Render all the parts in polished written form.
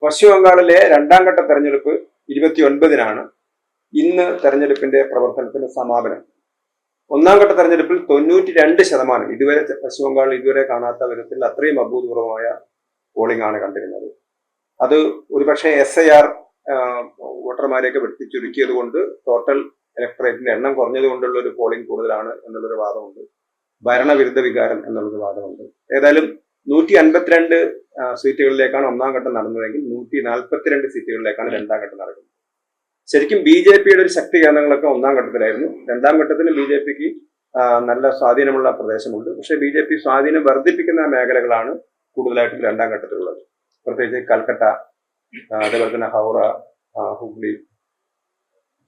പശ്ചിമ ബംഗാളിലെ രണ്ടാം ഘട്ട തെരഞ്ഞെടുപ്പ് 29-നാണ്. ഇന്ന് തെരഞ്ഞെടുപ്പിന്റെ പ്രവർത്തനത്തിന് സമാപനം. ഒന്നാം ഘട്ട തെരഞ്ഞെടുപ്പിൽ 92% ഇതുവരെ പശ്ചിമ ബംഗാളിൽ ഇതുവരെ കാണാത്ത വിധത്തിൽ അത്രയും അഭൂതപൂർവമായ പോളിംഗ് ആണ് കണ്ടിരുന്നത്. അത് ഒരുപക്ഷെ SIR വോട്ടർമാരെയൊക്കെ വെട്ടിച്ചുരുക്കിയത് കൊണ്ട് ടോട്ടൽ ഇലക്ടറേറ്റിന്റെ എണ്ണം കുറഞ്ഞത് കൊണ്ടുള്ള ഒരു പോളിംഗ് കൂടുതലാണ് എന്നുള്ളൊരു വാദമുണ്ട്. ഭരണവിരുദ്ധ വികാരം എന്നുള്ളൊരു വാദമുണ്ട്. ഏതായാലും 152 സീറ്റുകളിലേക്കാണ് ഒന്നാം ഘട്ടം നടന്നതെങ്കിൽ 142 സീറ്റുകളിലേക്കാണ് രണ്ടാം ഘട്ടം നടക്കുന്നത്. ശരിക്കും BJPയുടെ ഒരു ശക്തി കേന്ദ്രങ്ങളൊക്കെ ഒന്നാം ഘട്ടത്തിലായിരുന്നു. രണ്ടാം ഘട്ടത്തിൽ BJPക്ക് നല്ല സ്വാധീനമുള്ള പ്രദേശമുണ്ട്. പക്ഷെ BJP സ്വാധീനം വർദ്ധിപ്പിക്കുന്ന മേഖലകളാണ് കൂടുതലായിട്ടും രണ്ടാം ഘട്ടത്തിലുള്ളത്. പ്രത്യേകിച്ച് കൽക്കട്ട, അതേപോലെ തന്നെ ഹൗറ, ഹുഗ്ലി,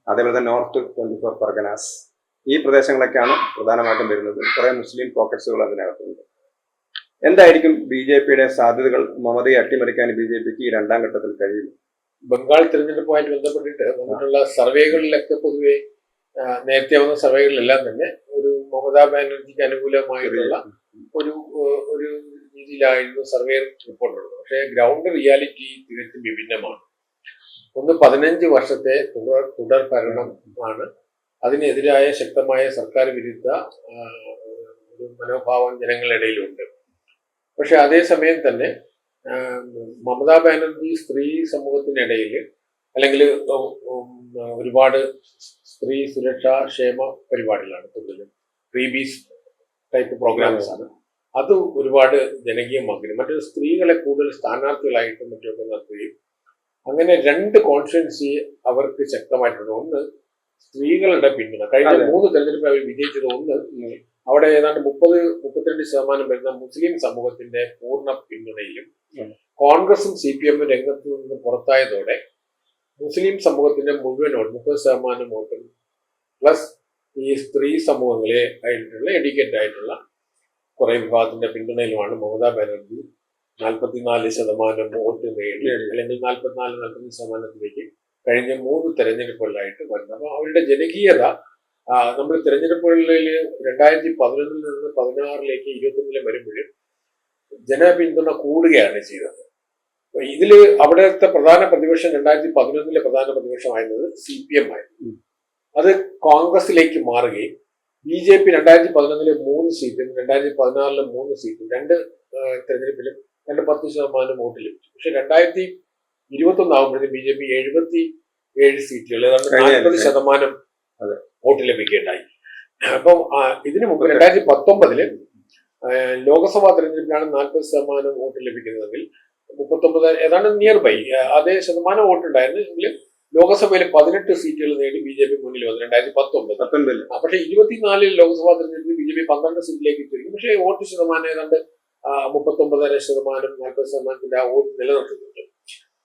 അതേപോലെ തന്നെ നോർത്ത് 24 പർഗനാസ്, ഈ പ്രദേശങ്ങളൊക്കെയാണ് പ്രധാനമായിട്ടും വരുന്നത്. കുറെ മുസ്ലിം പോക്കറ്റ്സുകൾ അതിനകത്തുണ്ട്. എന്തായിരിക്കും BJPയുടെ സാധ്യതകൾ? മമതയെ അട്ടിമറിക്കാൻ BJPക്ക് ഈ രണ്ടാം ഘട്ടത്തിൽ കഴിയും? ബംഗാൾ തിരഞ്ഞെടുപ്പുമായിട്ട് ബന്ധപ്പെട്ടിട്ട് വന്നിട്ടുള്ള സർവേകളിലൊക്കെ പൊതുവെ നേരത്തെ വന്ന സർവേകളിലെല്ലാം തന്നെ ഒരു മമതാ ബാനർജിക്ക് അനുകൂലമായിട്ടുള്ള ഒരു ഒരു രീതിയിലായിരുന്നു സർവേ റിപ്പോർട്ടുള്ളത്. പക്ഷേ ഗ്രൗണ്ട് റിയാലിറ്റി തികച്ചും വിഭിന്നമാണ്. ഒന്ന് 15 വർഷത്തെ തുടർ ഭരണമാണ്. അതിനെതിരായ ശക്തമായ സർക്കാർ വിരുദ്ധ ഒരു മനോഭാവം ജനങ്ങളിടയിലുണ്ട്. പക്ഷെ അതേസമയം തന്നെ മമതാ ബാനർജി സ്ത്രീ സമൂഹത്തിനിടയിൽ അല്ലെങ്കിൽ ഒരുപാട് സ്ത്രീ സുരക്ഷാ ക്ഷേമ പരിപാടികളാണ് കൂടുതലും, ഫ്രീബീസ് ടൈപ്പ് പ്രോഗ്രാംസ് ആണ്. അത് ഒരുപാട് ജനകീയമാക്കി മറ്റൊരു സ്ത്രീകളെ കൂടുതൽ സ്ഥാനാർത്ഥികളായിട്ടും മറ്റൊക്കെ നടത്തുകയും അങ്ങനെ രണ്ട് കോൺസ്റ്റിറ്റ്യുവൻസി അവർക്ക് ശക്തമായിട്ടുണ്ട്. ഒന്ന് സ്ത്രീകളുടെ പിന്തുണ, കഴിഞ്ഞ 3 തെരഞ്ഞെടുപ്പ് അവർ വിജയിച്ചത്. ഒന്ന് അവിടെ ഏതാണ്ട് 30-32% വരുന്ന മുസ്ലിം സമൂഹത്തിന്റെ പൂർണ്ണ പിന്തുണയിലും കോൺഗ്രസും CPM രംഗത്ത് നിന്ന് പുറത്തായതോടെ മുസ്ലിം സമൂഹത്തിന്റെ മുഴുവൻ വോട്ട് 30% വോട്ടും പ്ലസ് ഈ സ്ത്രീ സമൂഹങ്ങളെ ആയിട്ടുള്ള എഡ്യൂക്കേറ്റഡ് ആയിട്ടുള്ള കുറെ വിഭാഗത്തിന്റെ പിന്തുണയിലുമാണ് മമതാ ബാനർജി 44% വോട്ട് നേടി, അല്ലെങ്കിൽ 44-45%ത്തിലേക്ക് കഴിഞ്ഞ 3 തെരഞ്ഞെടുപ്പുകളിലായിട്ട് വരുന്നത്. അപ്പൊ അവരുടെ ജനകീയത നമ്മൾ തെരഞ്ഞെടുപ്പുകളിൽ 2011 നിന്ന് 16-ലേക്ക് 21 വരുമ്പോഴും ജനപിന്തുണ കൂടുകയാണ് ചെയ്തത്. ഇതില് അവിടുത്തെ പ്രധാന പ്രതിപക്ഷം 2011 പ്രധാന പ്രതിപക്ഷമായിരുന്നത് CPM ആയിരുന്നു. അത് കോൺഗ്രസിലേക്ക് മാറുകയും BJP 2011 3 സീറ്റും 2016 3 സീറ്റും 2 തെരഞ്ഞെടുപ്പിലും 10% വോട്ട് ലഭിച്ചു. പക്ഷെ 2021 ആകുമ്പോഴത്തേക്കും BJP 77 സീറ്റുകൾ, ഏതാണ്ട് 40% വോട്ട് ലഭിക്കുകയുണ്ടായി. അപ്പം ഇതിനു മുമ്പ് 2019 ലോക്സഭാ തെരഞ്ഞെടുപ്പിലാണ് 40% വോട്ട് ലഭിക്കുന്നതെങ്കിൽ 39 ഏതാണ്ട് നിയർ ബൈ അതേ ശതമാനം വോട്ട് ഉണ്ടായിരുന്നു. എങ്കിലും ലോക്സഭയിൽ 18 സീറ്റുകൾ നേടി BJP മുന്നിൽ വന്നു 2019. പക്ഷെ 24 ലോക്സഭാ തെരഞ്ഞെടുപ്പിൽ BJP 12 സീറ്റിലേക്ക് ചുരുങ്ങി. പക്ഷേ വോട്ട് ശതമാനം ഏതാണ്ട് 39%, 40%ത്തിന്റെ ആ വോട്ട് നിലനിർത്തുന്നുണ്ട്.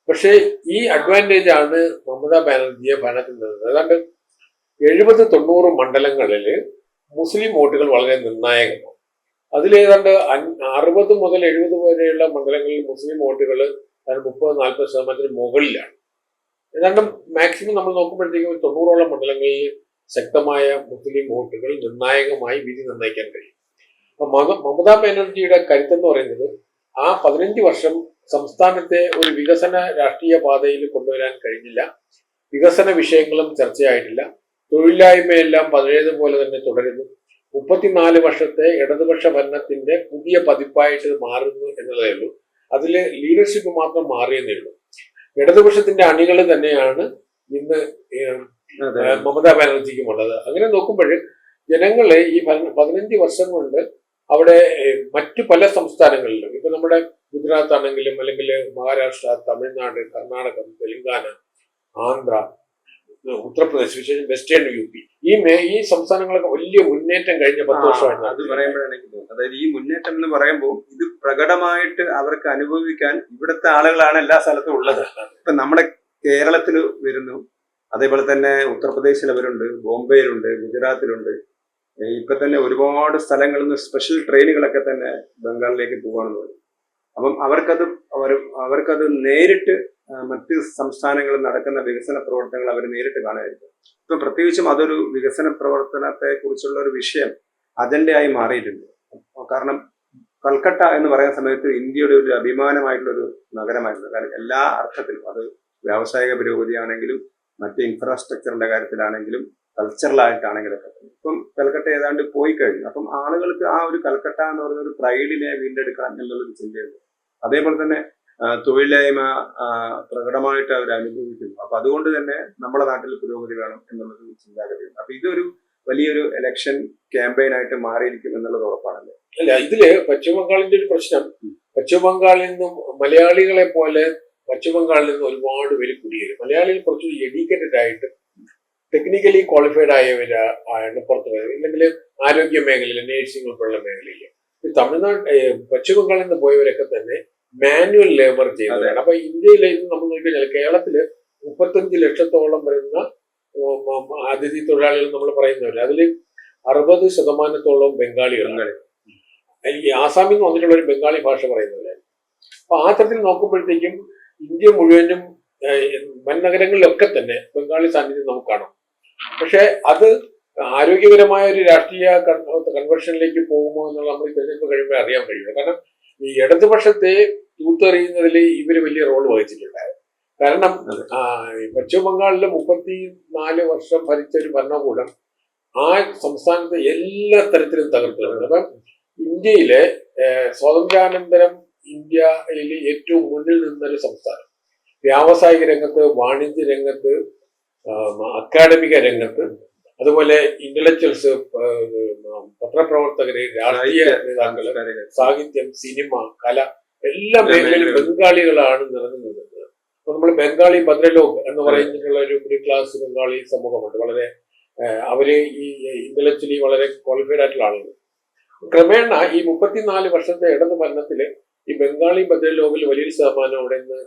പക്ഷേ ഈ അഡ്വാൻറ്റേജ് ആണ് മമതാ ബാനർജിയെ ഭരണത്തിൽ നിന്നത്. ഏതാണ്ട് 70-90 മണ്ഡലങ്ങളിൽ മുസ്ലിം വോട്ടുകൾ വളരെ നിർണായകമാണ്. അതിലേതാണ്ട് 60 മുതൽ 70 വരെയുള്ള മണ്ഡലങ്ങളിൽ മുസ്ലിം വോട്ടുകൾ 30-40% മുകളിലാണ്. ഏതാണ്ട് മാക്സിമം നമ്മൾ നോക്കുമ്പോഴത്തേക്കും 90ഓളം മണ്ഡലങ്ങളിൽ ശക്തമായ മുസ്ലിം വോട്ടുകൾ നിർണായകമായി വിധി നിർണ്ണയിക്കാൻ കഴിയും. അപ്പൊ മമതാ ബാനർജിയുടെ കരുത്തെന്ന് പറയുന്നത് ആ 15 വർഷം സംസ്ഥാനത്തെ ഒരു വികസന രാഷ്ട്രീയ പാതയിൽ കൊണ്ടുവരാൻ കഴിഞ്ഞില്ല. വികസന വിഷയങ്ങളും ചർച്ചയായിട്ടില്ല. തൊഴിലില്ലായ്മയെല്ലാം പഴയതുപോലെ തന്നെ തുടരുന്നു. 34 വർഷത്തെ ഇടതുപക്ഷ ഭരണത്തിന്റെ പുതിയ പതിപ്പായിട്ട് മാറുന്നു എന്നതേ ഉള്ളൂ. അതില് ലീഡർഷിപ്പ് മാത്രം മാറിയെന്നേ ഉള്ളൂ. ഇടതുപക്ഷത്തിന്റെ അണികൾ തന്നെയാണ് ഇന്ന് മമതാ ബാനർജിക്കും ഉള്ളത്. അങ്ങനെ നോക്കുമ്പോൾ ജനങ്ങളെ ഈ 15 വർഷം കൊണ്ട് അവിടെ മറ്റു പല സംസ്ഥാനങ്ങളിലും, ഇപ്പൊ നമ്മുടെ ഗുജറാത്ത് ആണെങ്കിലും അല്ലെങ്കിൽ മഹാരാഷ്ട്ര, തമിഴ്നാട്, കർണാടകം, തെലങ്കാന, ആന്ധ്ര, ഉത്തർപ്രദേശ്, വിശേഷം വെസ്റ്റേൺ UP, ഈ സംസ്ഥാനങ്ങളൊക്കെ വലിയ മുന്നേറ്റം കഴിഞ്ഞ 10 വർഷമായിരുന്നു. അത് പറയുമ്പോഴാണ് എനിക്ക് തോന്നുന്നത്, അതായത് ഈ മുന്നേറ്റം എന്ന് പറയുമ്പോൾ ഇത് പ്രകടമായിട്ട് അവർക്ക് അനുഭവിക്കാൻ ഇവിടുത്തെ ആളുകളാണ് എല്ലാ സ്ഥലത്തും ഉള്ളത്. ഇപ്പൊ നമ്മുടെ കേരളത്തിൽ വരുന്നു, അതേപോലെ തന്നെ ഉത്തർപ്രദേശിൽ അവരുണ്ട്, ബോംബെയിലുണ്ട്, ഗുജറാത്തിലുണ്ട്. ഇപ്പൊ തന്നെ ഒരുപാട് സ്ഥലങ്ങളിൽ നിന്ന് സ്പെഷ്യൽ ട്രെയിനുകളൊക്കെ തന്നെ ബംഗാളിലേക്ക് പോവാണെന്ന് പറയും. അപ്പം അവർക്കത് നേരിട്ട് മറ്റ് സംസ്ഥാനങ്ങളിൽ നടക്കുന്ന വികസന പ്രവർത്തനങ്ങൾ അവർ നേരിട്ട് കാണുമായിരിക്കും. ഇപ്പം പ്രത്യേകിച്ചും അതൊരു വികസന പ്രവർത്തനത്തെ കുറിച്ചുള്ള ഒരു വിഷയം അജണ്ടയായി മാറിയിട്ടുണ്ട്. കാരണം കൽക്കട്ട എന്ന് പറയുന്ന സമയത്ത് ഇന്ത്യയുടെ ഒരു അഭിമാനമായിട്ടുള്ള ഒരു നഗരമായിരുന്നു. കാരണം എല്ലാ അർത്ഥത്തിലും, അത് വ്യാവസായിക പുരോഗതിയാണെങ്കിലും മറ്റ് ഇൻഫ്രാസ്ട്രക്ചറിന്റെ കാര്യത്തിലാണെങ്കിലും കൾച്ചറലായിട്ടാണെങ്കിലും ഒക്കെ. ഇപ്പം കൽക്കട്ട ഏതാണ്ട് പോയി കഴിഞ്ഞു. അപ്പം ആളുകൾക്ക് ആ ഒരു കൽക്കട്ട എന്ന് പറയുന്ന ഒരു പ്രൈഡിനെ വീണ്ടെടുക്കാൻ എന്നുള്ളൊരു ചിന്തയുണ്ട്. അതേപോലെ തന്നെ തൊഴിലില്ലായ്മ പ്രകടമായിട്ട് അവർ അനുഭവിക്കുന്നു. അപ്പൊ അതുകൊണ്ട് തന്നെ നമ്മുടെ നാട്ടിൽ പുരോഗതി വേണം എന്നുള്ളൊരു ചിന്താഗതിയുണ്ട്. അപ്പൊ ഇതൊരു വലിയൊരു ഇലക്ഷൻ ക്യാമ്പയിനായിട്ട് മാറിയിരിക്കും എന്നുള്ളത് ഉറപ്പാണല്ലേ? അല്ല, ഇതില് പശ്ചിമബംഗാളിന്റെ ഒരു പ്രശ്നം, പശ്ചിമബംഗാളിൽ നിന്നും മലയാളികളെ പോലെ പശ്ചിമബംഗാളിൽ നിന്ന് ഒരുപാട് പേര് കുടിയേറും. മലയാളികൾ കുറച്ച് എഡ്യൂക്കേറ്റഡ് ആയിട്ട് ടെക്നിക്കലി ക്വാളിഫൈഡ് ആയവരാണ് പുറത്തു വരുന്നത്. ഇല്ലെങ്കിൽ ആരോഗ്യ മേഖലയിൽ, നേഴ്സിംഗ് ഉൾപ്പെടെയുള്ള മേഖലയിൽ. തമിഴ്നാട് പശ്ചിമബംഗാളിൽ നിന്ന് പോയവരൊക്കെ തന്നെ മാനുവൽ ലേബർ ചെയ്യുന്നവരാണ്. അപ്പൊ ഇന്ത്യയിലെ നമ്മൾ നോക്കിക്കഴിഞ്ഞാൽ കേരളത്തില് 35 ലക്ഷത്തോളം വരുന്ന അതിഥി തൊഴിലാളികൾ നമ്മൾ പറയുന്നവര്, അതിൽ 60% ബംഗാളികളാണ്. ഈ ആസാമിൽ നിന്ന് വന്നിട്ടുള്ള ഒരു ബംഗാളി ഭാഷ പറയുന്നവരാണ്. അപ്പൊ ആ തരത്തിൽ നോക്കുമ്പോഴത്തേക്കും ഇന്ത്യ മുഴുവനും വൻ നഗരങ്ങളിലൊക്കെ തന്നെ ബംഗാളി സാന്നിധ്യം നമുക്ക് കാണാം. പക്ഷെ അത് ആരോഗ്യപരമായ ഒരു രാഷ്ട്രീയ കൺവെർഷനിലേക്ക് പോകുമോ എന്നുള്ള നമ്മൾ ഈ തെരഞ്ഞെടുപ്പ് കഴിയുമ്പോൾ അറിയാൻ കഴിയില്ല. കാരണം ഈ ഇടതുപക്ഷത്തെ തൂത്തെറിയുന്നതിൽ ഇവര് വലിയ റോൾ വഹിച്ചിട്ടുണ്ടായിരുന്നു. കാരണം പശ്ചിമ ബംഗാളിലെ 34 വർഷം ഭരിച്ച ഒരു ഭരണകൂടം ആ സംസ്ഥാനത്തെ എല്ലാ തരത്തിലും തകർത്തിട്ടുണ്ട്. അപ്പം ഇന്ത്യയിലെ സ്വാതന്ത്ര്യാനന്തരം ഇന്ത്യയിൽ ഏറ്റവും മുന്നിൽ നിന്നൊരു സംസ്ഥാനം, വ്യാവസായിക രംഗത്ത്, വാണിജ്യ രംഗത്ത്, അക്കാഡമിക രംഗത്ത്, അതുപോലെ ഇന്റലക്ച്വൽസ്, പത്രപ്രവർത്തകര്, രാഷ്ട്രീയ നേതാക്കള്, സാഹിത്യം, സിനിമ, കല, എല്ലാ മേഖലയിലും ബംഗാളികളാണ് നിറഞ്ഞു നിന്നത്. അപ്പൊ നമ്മൾ ബംഗാളി ഭദ്രലോക് എന്ന് പറയുന്നിട്ടുള്ള ഒരു മിഡിൽ ക്ലാസ് ബംഗാളി സമൂഹമുണ്ട്. വളരെ അവര് ഈ ഇന്റലക്ച്വലി വളരെ ക്വാളിഫൈഡ് ആയിട്ടുള്ള ആളുകൾ. ക്രമേണ ഈ 34 വർഷത്തെ ഇടത് ഭരണത്തില് ഈ ബംഗാളി ഭദ്രലോകിൽ വലിയൊരു ശതമാനം അവിടെ നിന്ന്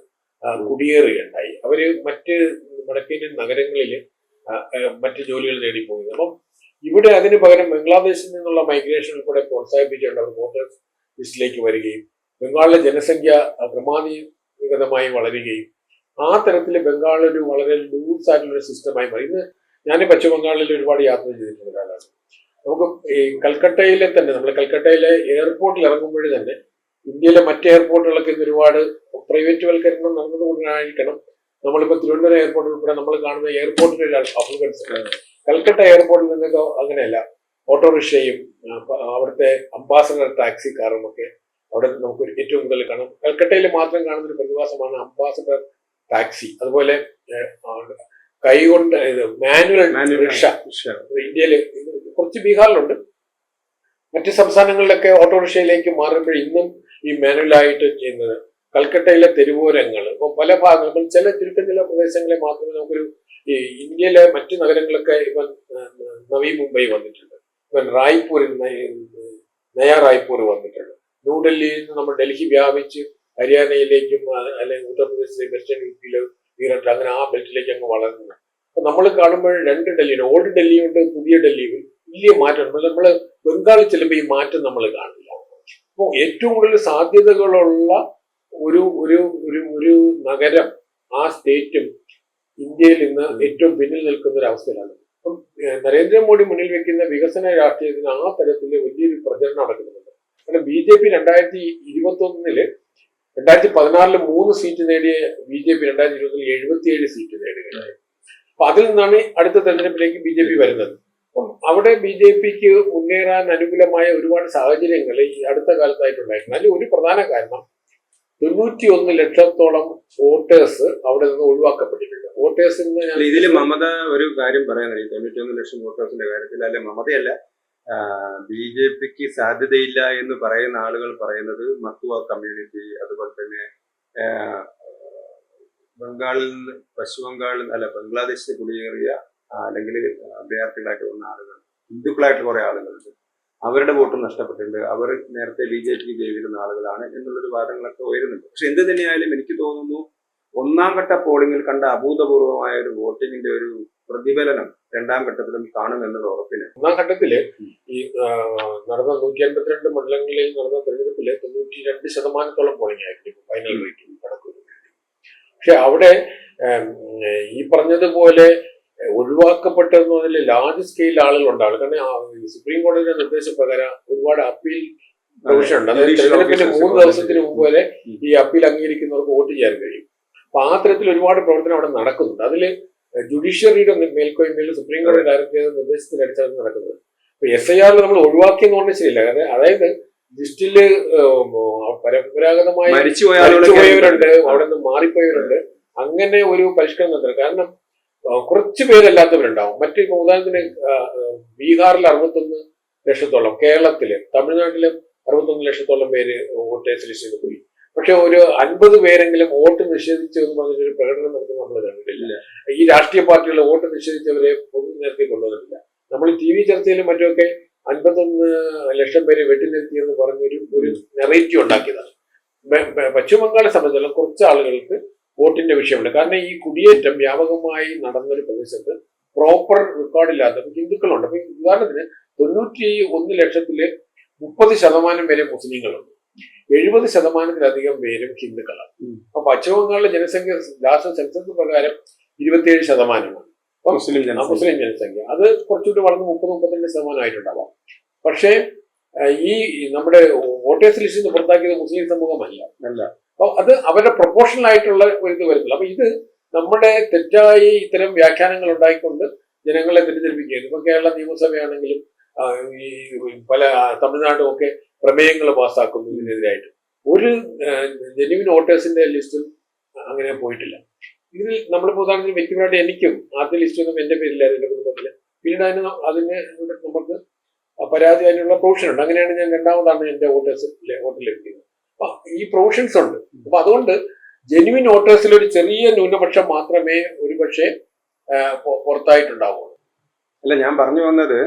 കുടിയേറുകയുണ്ടായി. അവര് മറ്റ് വടക്കേന്ത്യൻ നഗരങ്ങളിൽ മറ്റ് ജോലികൾ നേടിപ്പോകുന്നത്. അപ്പം ഇവിടെ അതിന് പകരം ബംഗ്ലാദേശിൽ നിന്നുള്ള മൈഗ്രേഷൻ കൂടെ പ്രോത്സാഹിപ്പിച്ചുകൊണ്ട് അവർ വോട്ടേഴ്സ് ലിസ്റ്റിലേക്ക് വരികയും ബംഗാളിലെ ജനസംഖ്യ ക്രമാനുഗതമായി വളരുകയും ആ തരത്തിൽ ബംഗാൾ ഒരു വളരെ ലൂസ് ആയിട്ടുള്ളൊരു സിസ്റ്റമായി മാറി. ഇന്ന് ഞാൻ പശ്ചിമ ബംഗാളിൽ ഒരുപാട് യാത്ര ചെയ്തിട്ടുള്ള ഒരാളാണ്. നമുക്ക് ഈ കൽക്കട്ടയിലെ തന്നെ, നമ്മൾ കൽക്കട്ടയിലെ എയർപോർട്ടിൽ ഇറങ്ങുമ്പോഴേ തന്നെ ഇന്ത്യയിലെ മറ്റ് എയർപോർട്ടുകളൊക്കെ ഇന്ന് ഒരുപാട് പ്രൈവറ്റ് വൽക്കരണം നടന്നുകൊണ്ടായിരിക്കണം. നമ്മളിപ്പോൾ തിരുവനന്തപുരം എയർപോർട്ട് ഉൾപ്പെടെ നമ്മൾ കാണുന്ന എയർപോർട്ടിന്റെ ഒരു അഫ്ഗൻസ്, കൽക്കട്ട എയർപോർട്ടിൽ നിന്നൊക്കെ അങ്ങനെയല്ല. ഓട്ടോറിക്ഷയും അവിടുത്തെ അംബാസഡർ ടാക്സി കാറും ഒക്കെ അവിടെ നമുക്ക് ഏറ്റവും കൂടുതൽ കാണാം. കൽക്കട്ടയിൽ മാത്രം കാണുന്ന ഒരു പ്രതിഭാസമാണ് അംബാസഡർ ടാക്സി. അതുപോലെ കൈകൊണ്ട് മാനുവൽ റിക്ഷ ഇന്ത്യയിൽ കുറച്ച് ബീഹാറിലുണ്ട്. മറ്റ് സംസ്ഥാനങ്ങളിലൊക്കെ ഓട്ടോറിക്ഷയിലേക്ക് മാറുമ്പോൾ ഇന്നും ഈ മാനുവലായിട്ട് ചെയ്യുന്നത്. കൽക്കട്ടയിലെ തെരുവോരങ്ങൾ, ഇപ്പോൾ പല ഭാഗങ്ങളും, ചില പ്രദേശങ്ങളെ മാത്രമേ നമുക്കൊരു ഈ ഇന്ത്യയിലെ മറ്റു നഗരങ്ങളൊക്കെ ഇവൻ നവി മുംബൈ വന്നിട്ടുണ്ട്, ഇവൻ റായ്പൂരിൽ നയാ റായ്പൂർ വന്നിട്ടുണ്ട്. ന്യൂഡൽഹിയിൽ നിന്ന് നമ്മൾ ഡൽഹി വ്യാപിച്ച് ഹരിയാനയിലേക്കും അല്ലെങ്കിൽ ഉത്തർപ്രദേശിലെ വെസ്റ്റേൺ യുപിയിലെ മീററ്റ്, അങ്ങനെ ആ ബെൽറ്റിലേക്ക് അങ്ങ് വളർന്നു. അപ്പൊ നമ്മൾ കാണുമ്പോൾ രണ്ട് ഡൽഹിയുണ്ട്, ഓൾഡ് ഡൽഹിയുണ്ട്, പുതിയ ഡൽഹിയും വലിയ മാറ്റമുണ്ട്. നമ്മൾ ബംഗാളിൽ ചെല്ലുമ്പോൾ ഈ മാറ്റം നമ്മൾ കാണില്ല. അപ്പോൾ ഏറ്റവും കൂടുതൽ സാധ്യതകളുള്ള ഒരു ഒരു ഒരു ഒരു നഗരം, ആ സ്റ്റേറ്റും ഇന്ത്യയിൽ ഇന്ന് ഏറ്റവും പിന്നിൽ നിൽക്കുന്ന ഒരു അവസ്ഥയിലാണ്. അപ്പം നരേന്ദ്രമോദി മുന്നിൽ വെക്കുന്ന വികസന രാഷ്ട്രീയത്തിന് ആ തരത്തിൽ വലിയൊരു പ്രചരണം നടക്കുന്നുണ്ട്. കാരണം BJP 2021 2016 3 സീറ്റ് നേടിയ BJP 2020 77 സീറ്റ് നേടുകയുണ്ടായി. അപ്പൊ അതിൽ നിന്നാണ് അടുത്ത തെരഞ്ഞെടുപ്പിലേക്ക് BJP വരുന്നത്. അപ്പം അവിടെ BJPക്ക് മുന്നേറാൻ അനുകൂലമായ ഒരുപാട് സാഹചര്യങ്ങൾ ഈ അടുത്ത കാലത്തായിട്ടുണ്ടായിട്ടുണ്ട്. അതിൽ ഒരു പ്രധാന കാരണം 91 ലക്ഷത്തോളം വോട്ടേഴ്സ് അവിടെ നിന്ന് ഒഴിവാക്കപ്പെട്ടിട്ടുണ്ട്. വോട്ടേഴ്സിൽ നിന്ന് ഇതിൽ മമത ഒരു കാര്യം പറയാൻ കഴിയും. 91 ലക്ഷം വോട്ടേഴ്സിന്റെ കാര്യത്തിൽ അല്ലെ, മമതയല്ല, BJPക്ക് സാധ്യതയില്ല എന്ന് പറയുന്ന ആളുകൾ പറയുന്നത് മത്തുവ കമ്മ്യൂണിറ്റി, അതുപോലെ തന്നെ ബംഗാളിൽ നിന്ന്, പശ്ചിമ ബംഗാളിൽ അല്ല ബംഗ്ലാദേശിൽ കുടിയേറിയ അല്ലെങ്കിൽ അഭയാർത്ഥികളായിട്ട് വന്ന ആളുകൾ, ഹിന്ദുക്കളായിട്ട് കുറെ ആളുകളുണ്ട്, അവരുടെ വോട്ടും നഷ്ടപ്പെട്ടിട്ടുണ്ട്. അവർ നേരത്തെ BJPക്ക് ചെയ്തിരുന്ന ആളുകളാണ് എന്നുള്ളൊരു വാദങ്ങളൊക്കെ ഉയരുന്നുണ്ട്. പക്ഷെ എന്ത് തന്നെയായാലും എനിക്ക് തോന്നുന്നു ഒന്നാം ഘട്ട പോളിംഗിൽ കണ്ട അഭൂതപൂർവമായ ഒരു വോട്ടിങ്ങിന്റെ ഒരു പ്രതിഫലനം രണ്ടാം ഘട്ടത്തിലും കാണുമെന്നത് ഉറപ്പിന്. ഒന്നാം ഘട്ടത്തില് ഈ നടന്ന 152 മണ്ഡലങ്ങളിൽ നടന്ന തെരഞ്ഞെടുപ്പില് 92% പോളിംഗ് ആയിരുന്നു ഫൈനൽ റേറ്റിംഗ് കണക്ക്. പക്ഷെ അവിടെ ഈ പറഞ്ഞതുപോലെ ഒഴിവാക്കപ്പെട്ടെന്ന് പറഞ്ഞാൽ ലാർജ് സ്കെയിൽ ആളുകൾ ഉണ്ടാകും. കാരണം സുപ്രീം കോടതിയുടെ നിർദ്ദേശപ്രകാരം ഒരുപാട് അപ്പീൽ പ്രൊവിഷൻ ഉണ്ട്. അതായത് തെരഞ്ഞെടുപ്പിന് 3 ദിവസത്തിന് മുമ്പ് വരെ ഈ അപ്പീൽ അംഗീകരിക്കുന്നവർക്ക് വോട്ട് ചെയ്യാൻ കഴിയും. അപ്പൊ ആ തരത്തിൽ ഒരുപാട് പ്രവർത്തനം അവിടെ നടക്കുന്നുണ്ട്. അതില് ജുഡീഷ്യറിയുടെ മേൽക്കോയ്മയിൽ സുപ്രീം കോടതി ഡയറക്ട് ചെയ്ത നിർദ്ദേശത്തിനടിച്ചാണ് നടക്കുന്നത്. ഇപ്പൊ SIR നമ്മൾ ഒഴിവാക്കിയെന്ന് പറഞ്ഞാൽ ശരിയല്ല. അതായത് ലിസ്റ്റില് പരമ്പരാഗതമായി മരിച്ചുപോയവരുണ്ട്, അവിടെ നിന്ന് മാറിപ്പോയവരുണ്ട്. അങ്ങനെ ഒരു പരിഷ്കരണം നടത്തണം. കാരണം കുറച്ചു പേരല്ലാത്തവരുണ്ടാവും. മറ്റു ഉദാഹരണത്തിന് ബീഹാറിൽ 61 ലക്ഷത്തോളം, കേരളത്തില് തമിഴ്നാട്ടിലും 61 ലക്ഷത്തോളം പേര് വോട്ടേഴ്സ് ലിസ്റ്റിൽ പോയി. പക്ഷെ ഒരു 50 പേരെങ്കിലും വോട്ട് നിഷേധിച്ചു എന്ന് പറഞ്ഞൊരു പ്രകടനം നടത്തുന്നത് നമ്മൾ കണ്ടിട്ടില്ല. ഈ രാഷ്ട്രീയ പാർട്ടികൾ വോട്ട് നിഷേധിച്ചവരെ പൊതു നിരത്തി കൊണ്ടുവന്നിട്ടില്ല. നമ്മൾ TV ചർച്ചയിലും മറ്റുമൊക്കെ 51 ലക്ഷം പേരെ വെട്ടിനിർത്തിയെന്ന് പറഞ്ഞൊരു നെറേറ്റീവ് ഉണ്ടാക്കിയതാണ്. പശ്ചിമ ബംഗാളെ സംബന്ധിച്ചിടത്തോളം കുറച്ച് ആളുകൾക്ക് വോട്ടിന്റെ വിഷയമുണ്ട്. കാരണം ഈ കുടിയേറ്റം വ്യാപകമായി നടന്നൊരു പ്രദേശത്ത് പ്രോപ്പർ റെക്കോർഡില്ലാത്ത ഹിന്ദുക്കളുണ്ട്. അപ്പൊ ഉദാഹരണത്തിന് 91 ലക്ഷത്തില് 30% വരെ മുസ്ലിങ്ങളുണ്ട്, 70%-ലധികം പേരും ഹിന്ദുക്കളാണ്. അപ്പൊ പശ്ചിമ ബംഗാളിലെ ജനസംഖ്യ ലാസ്റ്റ് സെൻസസ് പ്രകാരം 27%. മുസ്ലിം ജനസംഖ്യ അത് കുറച്ചുകൂടി വളർന്ന് 30-32% ആയിട്ടുണ്ടാവാം. പക്ഷേ ഈ നമ്മുടെ വോട്ടേഴ്സ് ലിസ്റ്റിൽ നിന്ന് പുറത്താക്കിയത് മുസ്ലിം സമൂഹമല്ല. അപ്പൊ അത് അവരുടെ പ്രൊപ്പോർഷണൽ ആയിട്ടുള്ള ഒരു ഇത് വരുന്നില്ല. അപ്പൊ ഇത് നമ്മുടെ തെറ്റായി ഇത്തരം വ്യാഖ്യാനങ്ങൾ ഉണ്ടായിക്കൊണ്ട് ജനങ്ങളെ തെറ്റിദ്ധരിപ്പിക്കുകയാണ്. ഇപ്പൊ കേരള നിയമസഭയാണെങ്കിലും ഈ പല തമിഴ്നാടും ഒക്കെ പ്രമേയങ്ങൾ പാസ്സാക്കുന്നു ഇതിനെതിരായിട്ട്. ഒരു ജെന്യുവിൻ വോട്ടേഴ്സിന്റെ ലിസ്റ്റും അങ്ങനെ പോയിട്ടില്ല. ഇതിൽ നമ്മളിപ്പോൾ ഉദാഹരണത്തിന് വ്യക്തിപരമായിട്ട് എനിക്കും ആദ്യ ലിസ്റ്റൊന്നും എന്റെ പേരില്ലായിരുന്നു എന്റെ കുടുംബത്തില്. പിന്നീട് അതിന് നമുക്ക് പരാതി അതിനുള്ള പ്രൊവിഷൻ ഉണ്ട്. അങ്ങനെയാണ് ഞാൻ രണ്ടാമതാണ് എന്റെ വോട്ട് ലഭിക്കുന്നത്. അപ്പൊ ഈ പ്രൊവിഷൻസ് ഉണ്ട്. അപ്പൊ അതുകൊണ്ട് ജെന്യുവിൻ വോട്ടേഴ്സിൽ ഒരു ചെറിയ ന്യൂനപക്ഷം മാത്രമേ ഒരുപക്ഷെ പുറത്തായിട്ടുണ്ടാവുള്ളൂ. അല്ല, ഞാൻ പറഞ്ഞു വന്നത്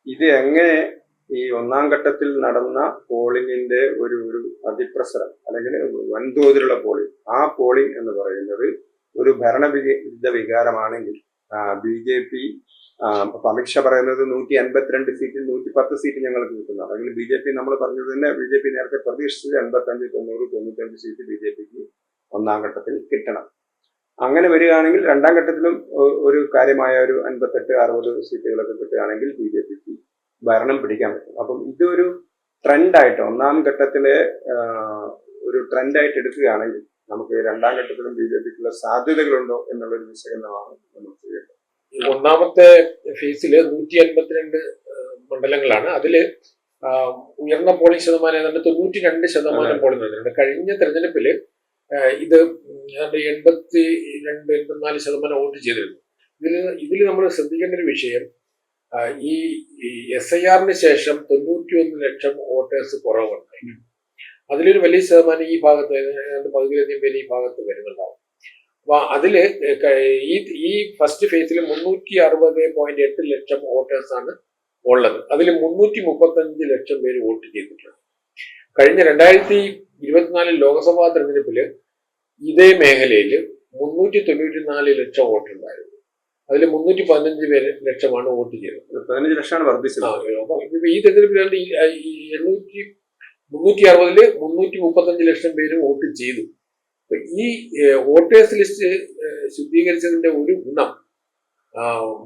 ഇത് എങ്ങനെ ഈ ഒന്നാം ഘട്ടത്തിൽ നടന്ന പോളിംഗിന്റെ ഒരു അതിപ്രസരം അല്ലെങ്കിൽ വൻതോതിലുള്ള പോളിംഗ്, ആ പോളിംഗ് എന്ന് പറയുന്നത് ഒരു ഭരണവിരുദ്ധ വികാരമാണെങ്കിൽ BJP അമിത്ഷാ പറയുന്നത് 152 സീറ്റിൽ 110 സീറ്റ് ഞങ്ങൾക്ക് കിട്ടുന്നു. അല്ലെങ്കിൽ BJP നമ്മൾ പറഞ്ഞത് തന്നെ BJP നേരത്തെ പ്രതീക്ഷിച്ചത് 85, 90, 95 സീറ്റ് BJPക്ക് ഒന്നാം ഘട്ടത്തിൽ കിട്ടണം. അങ്ങനെ വരികയാണെങ്കിൽ രണ്ടാം ഘട്ടത്തിലും ഒരു കാര്യമായ ഒരു 58, 60 സീറ്റുകളൊക്കെ കിട്ടുകയാണെങ്കിൽ BJPക്ക് ഭരണം പിടിക്കാൻ പറ്റും. അപ്പം ഇതൊരു ട്രെൻഡായിട്ട് ഒന്നാം ഘട്ടത്തിലെ ഒരു ട്രെൻഡായിട്ട് എടുക്കുകയാണെങ്കിൽ നമുക്ക് രണ്ടാം ഘട്ടത്തിലും BJPക്കുള്ള സാധ്യതകളുണ്ടോ എന്നുള്ളൊരു വിശകലനമാണ് നമ്മൾ ചെയ്യേണ്ടത്. ഒന്നാമത്തെ ഫേസില് 152 മണ്ഡലങ്ങളാണ്. അതില് ഉയർന്ന പോളിംഗ് ശതമാനം ഏതാണ്ട് 92% പോളിംഗ് നടന്നിട്ടുണ്ട്. കഴിഞ്ഞ തെരഞ്ഞെടുപ്പില് ഇത് 82-84% വോട്ട് ചെയ്തിരുന്നു. ഇതിൽ നമ്മൾ ശ്രദ്ധിക്കേണ്ട ഒരു വിഷയം, ഈ SIR-ന് ശേഷം 91 ലക്ഷം വോട്ടേഴ്സ് കുറവുണ്ട്. അതിലൊരു വലിയ ശതമാനം ഈ ഭാഗത്ത്, പകുതിയിലധികം പേര് ഈ ഭാഗത്ത് വരുന്നുണ്ടാവും. അപ്പൊ അതില് ഈ ഫസ്റ്റ് ഫേസിൽ 360.8 ലക്ഷം വോട്ടേഴ്സ് ആണ് ഉള്ളത്. അതിൽ 335 ലക്ഷം പേര് വോട്ട് ചെയ്തിട്ടുണ്ട്. കഴിഞ്ഞ 2024 ലോക്സഭാ തെരഞ്ഞെടുപ്പില് ഇതേ മേഖലയിൽ 394 ലക്ഷം വോട്ടുണ്ടായിരുന്നു. അതിൽ 315 ലക്ഷമാണ് വോട്ട് ചെയ്തത്. 15 ലക്ഷമാണ് വർദ്ധിച്ചത്. ഈ തെരഞ്ഞെടുപ്പിലാണ് 360-ല് 335 ലക്ഷം പേര് വോട്ട് ചെയ്തു. ഈ വോട്ടേഴ്സ് ലിസ്റ്റ് ശുദ്ധീകരിച്ചതിന്റെ ഒരു ഗുണം,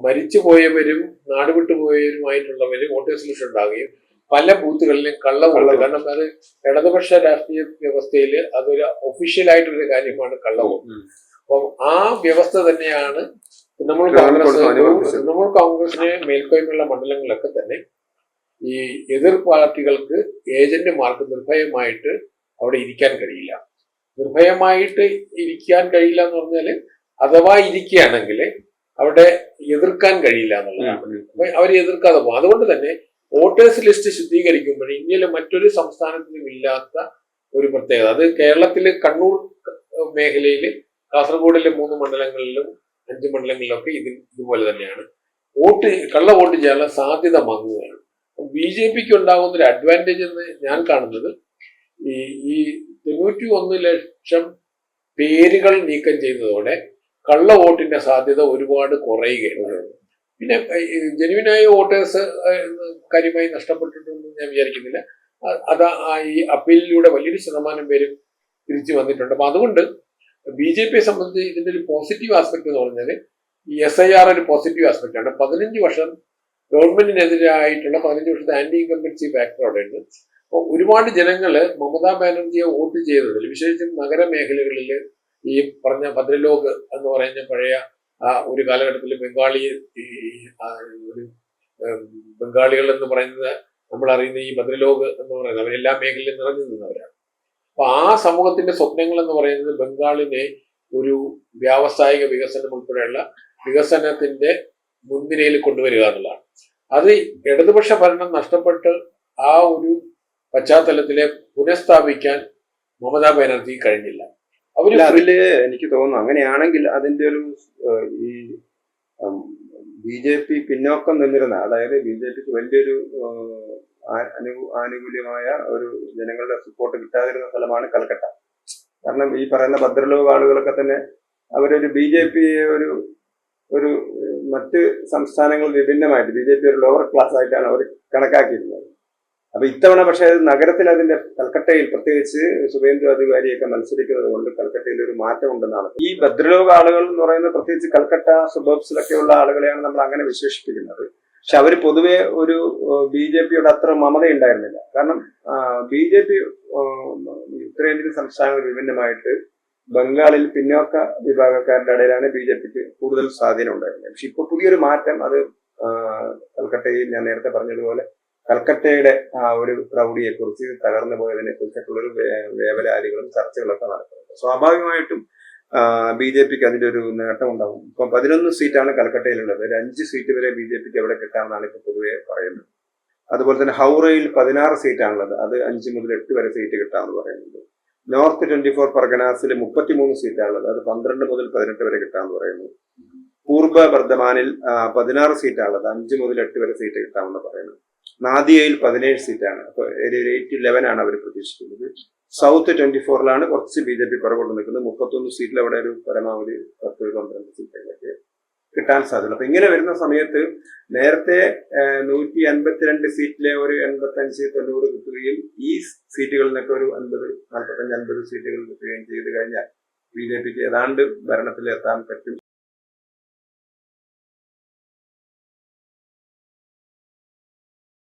മരിച്ചുപോയവരും നാടുവിട്ടുപോയവരുമായിട്ടുള്ളവര് വോട്ടേഴ്സ് ലിസ്റ്റ് ഉണ്ടാവുകയും പല ബൂത്തുകളിലും കള്ളവോട്ട്, കാരണം അത് ഇടതുപക്ഷ രാഷ്ട്രീയ വ്യവസ്ഥയിൽ അതൊരു ഒഫീഷ്യലായിട്ടൊരു കാര്യമാണ് കള്ളവോട്ട്. അപ്പം ആ വ്യവസ്ഥ തന്നെയാണ് നമ്മൾ കോൺഗ്രസിന് മേൽക്കോയ്മയുള്ള മണ്ഡലങ്ങളിലൊക്കെ തന്നെ ഈ എതിർ പാർട്ടികൾക്ക് ഏജന്റുമാർക്ക് നിർഭയമായിട്ട് അവിടെ ഇരിക്കാൻ കഴിയില്ല. നിർഭയമായിട്ട് ഇരിക്കാൻ കഴിയില്ല എന്ന് പറഞ്ഞാല് അഥവാ ഇരിക്കുകയാണെങ്കിൽ അവിടെ എതിർക്കാൻ കഴിയില്ല എന്നുള്ളതാണ്. അവർ എതിർക്കാതെ പോകും. അതുകൊണ്ട് തന്നെ വോട്ടേഴ്സ് ലിസ്റ്റ് ശുദ്ധീകരിക്കുമ്പോൾ ഇന്ത്യയിലെ മറ്റൊരു സംസ്ഥാനത്തിലും ഇല്ലാത്ത ഒരു പ്രത്യേകത, അത് കേരളത്തിലെ കണ്ണൂർ മേഖലയില് കാസർഗോഡിലെ 3 മണ്ഡലങ്ങളിലും 5 മണ്ഡലങ്ങളിലൊക്കെ ഇതുപോലെ തന്നെയാണ്. കള്ള വോട്ട് ചെയ്യാനുള്ള സാധ്യത മങ്ങുകയാണ്. BJPക്ക് ഉണ്ടാകുന്ന ഒരു അഡ്വാൻറ്റേജ് എന്ന് ഞാൻ കാണുന്നത്, ഈ 91 ലക്ഷം പേരുകൾ നീക്കം ചെയ്യുന്നതോടെ കള്ള വോട്ടിന്റെ സാധ്യത ഒരുപാട് കുറയുകയാണ്. പിന്നെ ജെന്യുവിനായ വോട്ടേഴ്സ് കാര്യമായി നഷ്ടപ്പെട്ടിട്ടുണ്ടെന്ന് ഞാൻ വിചാരിക്കുന്നില്ല. അത് ഈ അപ്പീലിലൂടെ വലിയൊരു ശതമാനം പേരും തിരിച്ചു വന്നിട്ടുണ്ട്. അപ്പൊ അതുകൊണ്ട് BJPയെ സംബന്ധിച്ച് ഇതിന്റെ ഒരു പോസിറ്റീവ് ആസ്പെക്ട് എന്ന് പറഞ്ഞാൽ ഈ SIR ഒരു പോസിറ്റീവ് ആസ്പെക്ട് ആണ്. 15 വർഷം ഗവൺമെന്റിനെതിരായിട്ടുള്ള 15 വർഷത്തെ ആന്റി ഇൻകംബൻസി ഫാക്ടർ അവിടെ ഉണ്ട്. അപ്പോൾ ഒരുപാട് ജനങ്ങള് മമതാ ബാനർജിയെ വോട്ട് ചെയ്തതിൽ, വിശേഷിച്ചും നഗരമേഖലകളിൽ ഈ പറഞ്ഞ ഭദ്രലോക് എന്ന് പറയുന്ന പഴയ ഒരു കാലഘട്ടത്തിൽ ബംഗാളികൾ എന്ന് പറയുന്നത് നമ്മൾ അറിയുന്ന ഈ ഭദ്രലോക് എന്ന് പറയുന്നത് അവരെല്ലാ മേഖലയിലും നിറഞ്ഞു നിന്നവരാണ്. അപ്പൊ ആ സമൂഹത്തിന്റെ സ്വപ്നങ്ങൾ എന്ന് പറയുന്നത് ബംഗാളിനെ ഒരു വ്യാവസായിക വികസനം ഉൾപ്പെടെയുള്ള വികസനത്തിന്റെ മുൻനിരയിൽ കൊണ്ടുവരിക എന്നുള്ളതാണ്. അത് ഇടതുപക്ഷ ഭരണം നഷ്ടപ്പെട്ട് ആ ഒരു പശ്ചാത്തലത്തിലെ പുനഃസ്ഥാപിക്കാൻ മമതാ ബാനർജി കഴിഞ്ഞില്ല. അതില് എനിക്ക് തോന്നുന്നു അങ്ങനെയാണെങ്കിൽ അതിന്റെ ഒരു ഈ BJP പിന്നോക്കം നിന്നിരുന്ന, അതായത് BJPക്ക് വലിയൊരു ആനുകൂല്യമായ ഒരു ജനങ്ങളുടെ സപ്പോർട്ട് കിട്ടാതിരുന്ന സ്ഥലമാണ് കൽക്കട്ട. കാരണം ഈ പറയുന്ന ഭദ്രലോക ആളുകളൊക്കെ തന്നെ അവരൊരു BJPയെ ഒരു മറ്റ് സംസ്ഥാനങ്ങൾ വിഭിന്നമായിട്ട് BJP ഒരു ലോവർ ക്ലാസ് ആയിട്ടാണ് അവർ കണക്കാക്കിയിരുന്നത്. അപ്പൊ ഇത്തവണ പക്ഷേ നഗരത്തിൽ അതിന്റെ കൽക്കട്ടയിൽ പ്രത്യേകിച്ച് സുവേന്ദു അധികാരിയൊക്കെ മത്സരിക്കുന്നത് കൊണ്ട് കൽക്കട്ടയിൽ ഒരു മാറ്റം ഉണ്ടെന്നാണ്. ഈ ഭദ്രലോക ആളുകൾ എന്ന് പറയുന്നത് പ്രത്യേകിച്ച് കൽക്കട്ട സുബർബ്സിലൊക്കെ ഉള്ള ആളുകളെയാണ് നമ്മൾ അങ്ങനെ വിശേഷിപ്പിക്കുന്നത്. പക്ഷെ അവർ പൊതുവെ ഒരു BJPയോട് അത്ര മമത ഉണ്ടായിരുന്നില്ല. കാരണം BJP ഉത്തരേന്ത്യൻ സംസ്ഥാനങ്ങൾ വിഭിന്നമായിട്ട് ബംഗാളിൽ പിന്നോക്ക വിഭാഗക്കാരുടെ ഇടയിലാണ് BJPക്ക് കൂടുതൽ സ്വാധീനം ഉണ്ടായിരുന്നത്. പക്ഷെ ഇപ്പൊ പുതിയൊരു മാറ്റം, അത് കൽക്കട്ടയിൽ ഞാൻ നേരത്തെ പറഞ്ഞതുപോലെ കൽക്കട്ടയുടെ ആ ഒരു പ്രൗഢിയെ കുറിച്ച്, തകർന്നു പോയതിനെ കുറിച്ചൊക്കെയുള്ളൊരു വേവലാതികളും ചർച്ചകളൊക്കെ നടക്കുന്നുണ്ട്. സ്വാഭാവികമായിട്ടും BJPക്ക് അതിന്റെ ഒരു നേട്ടം ഉണ്ടാവും. ഇപ്പം 11 സീറ്റാണ് കൽക്കട്ടയിലുള്ളത്. ഒരു 5 സീറ്റ് വരെ BJPക്ക് എവിടെ കിട്ടാമെന്നാണ് ഇപ്പൊ പൊതുവെ പറയുന്നത്. അതുപോലെ തന്നെ ഹൗറയിൽ 16 സീറ്റാണുള്ളത്. അത് 5 മുതൽ 8 വരെ സീറ്റ് കിട്ടാമെന്ന് പറയുന്നുണ്ട്. നോർത്ത് 24 പർഗനാസിൽ 33 സീറ്റാണുള്ളത്. അത് 12 മുതൽ 18 വരെ കിട്ടാമെന്ന് പറയുന്നു. പൂർബ ബർദ്ധമാനിൽ 16 സീറ്റാണുള്ളത്. 5 മുതൽ 8 വരെ സീറ്റ് കിട്ടാമെന്ന് പറയുന്നു. നാദിയയിൽ 17 സീറ്റാണ്. അപ്പൊ 8-11 ആണ് അവർ പ്രതീക്ഷിക്കുന്നത്. സൗത്ത് 24ലാണ് കുറച്ച് BJP പുറകോട്ട് നിൽക്കുന്നത്. 31 സീറ്റിൽ അവിടെ ഒരു പരമാവധി 10-12 സീറ്റുകളൊക്കെ കിട്ടാൻ സാധ്യത. അപ്പൊ ഇങ്ങനെ വരുന്ന സമയത്ത് നേരത്തെ 152 സീറ്റിലെ ഒരു 85-90 കിട്ടുകയും ഈ സീറ്റുകളിൽ നിന്നൊക്കെ ഒരു 45-50 സീറ്റുകൾ കിട്ടുകയും ചെയ്ത് കഴിഞ്ഞാൽ BJPക്ക് ഏതാണ്ട് ഭരണത്തിലെത്താൻ പറ്റും.